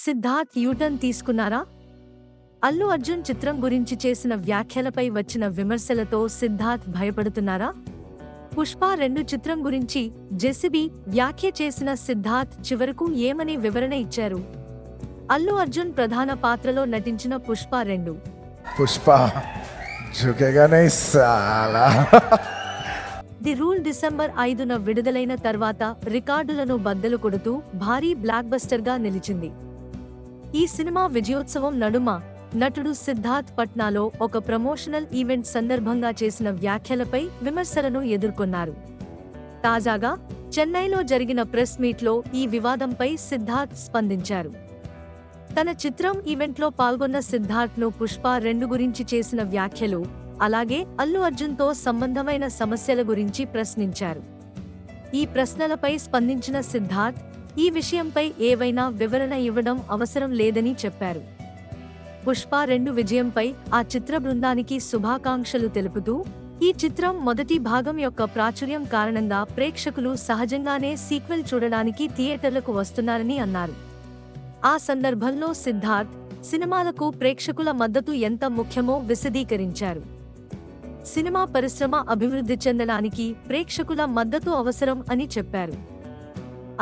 Siddharth U turn తీసుకున్నారా? అల్లు అర్జున్ చిత్రం గురించి చేసిన వ్యాఖ్యలపై వచ్చిన విమర్శలతో సిద్ధార్థ్ భయపడుతున్నారా? పుష్ప 2 చిత్రం గురించి జెసిబి వ్యాఖ్య చేసిన సిద్ధార్థ్ చివరకు ఏమని వివరణ ఇచ్చారు? అల్లు అర్జున్ ప్రధాన పాత్రలో నటించిన పుష్ప 2 పుష్ప झुकेगा नहीं साला ది రూల్ డిసెంబర్ 5న విడుదలైన తర్వాత రికార్డులను బద్దలు కొడుతూ భారీ బ్లాక్ బస్టర్గా నిలిచింది. ఈ సినిమా విజయోత్సవం నడుమ నటుడు సిద్ధార్థ్ పట్నాలో ఒక ప్రమోషనల్ ఈవెంట్ సందర్భంగా చేసిన వ్యాఖ్యలపై విమర్శలను ఎదుర్కొన్నారు. తాజాగా చెన్నైలో జరిగిన ప్రెస్ మీట్లో ఈ వివాదంపై సిద్ధార్థ్ స్పందించారు. తన చిత్రం ఈవెంట్లో పాల్గొన్న సిద్ధార్థ్ను పుష్ప 2 గురించి చేసిన వ్యాఖ్యలు, అలాగే అల్లు అర్జున్తో సంబంధమైన సమస్యల గురించి ప్రశ్నించారు. ఈ ప్రశ్నలపై స్పందించిన సిద్ధార్థ్ ఈ విషయంపై ఏవైనా వివరణ ఇవ్వడం అవసరం లేదని చెప్పారు. పుష్ప 2 విజయంపై ఆ చిత్ర బృందానికి శుభాకాంక్షలు తెలుపుతూ, ఈ చిత్రం మొదటి భాగం యొక్క ప్రాచుర్యం కారణంగా ప్రేక్షకులు సహజంగానే సీక్వెల్ చూడడానికి థియేటర్లకు వస్తున్నారని అన్నారు. ఆ సందర్భంలో సిద్ధార్థ్ సినిమాలకు ప్రేక్షకుల మద్దతు ఎంత ముఖ్యమో విశదీకరించారు. సినిమా పరిశ్రమ అభివృద్ధి చెందడానికి ప్రేక్షకుల మద్దతు అవసరం అని చెప్పారు.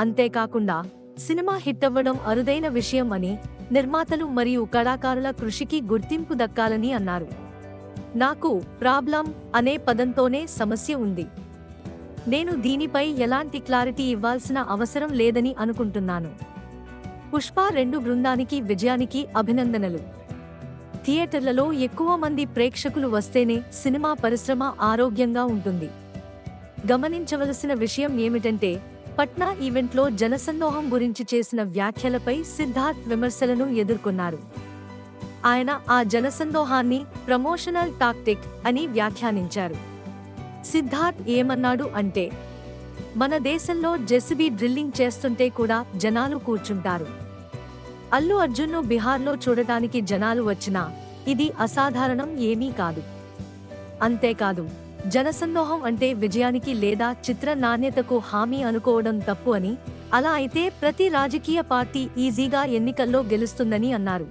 అంతేకాకుండా సినిమా హిట్టవ్వడం అరుదైన విషయం అని, నిర్మాతలు మరియు కళాకారుల కృషికి గుర్తింపు దక్కాలని అన్నారు. నాకు ప్రాబ్లం అనే పదంతోనే సమస్య ఉంది. నేను దీనిపై ఎలాంటి క్లారిటీ ఇవ్వాల్సిన అవసరం లేదని అనుకుంటున్నాను. పుష్ప 2 బృందానికి విజయానికి అభినందనలు. థియేటర్లలో ఎక్కువ మంది ప్రేక్షకులు వస్తేనే సినిమా పరిశ్రమ ఆరోగ్యంగా ఉంటుంది. గమనించవలసిన విషయం ఏమిటంటే, పట్నా ఈవెంట్లో జనసందోహం గురించి చేసిన వ్యాఖ్యలపై సిద్ధార్థ్ విమర్శలను ఎదుర్కొన్నారు. ఆయన ఆ జనసందోహాన్ని ప్రమోషనల్ టాక్టిక్ అని వ్యాఖ్యానించారు. సిద్ధార్థ్ ఏమన్నాడు అంటే, మన దేశంలో జెసిబి డ్రిల్లింగ్ చేస్తుంటే కూడా జనాలు కూర్చుంటారు. అల్లు అర్జున్ను బిహార్లో చూడటానికి జనాలు వచ్చినా ఇది అసాధారణం ఏమీ కాదు. అంతేకాదు, జనసందోహం అంటే విజయానికి లేదా చిత్ర నాణ్యతకు హామీ అనుకోవడం తప్పు అని, అలా అయితే ప్రతి రాజకీయ పార్టీ ఈజీగా ఎన్నికల్లో గెలుస్తుందని అన్నారు.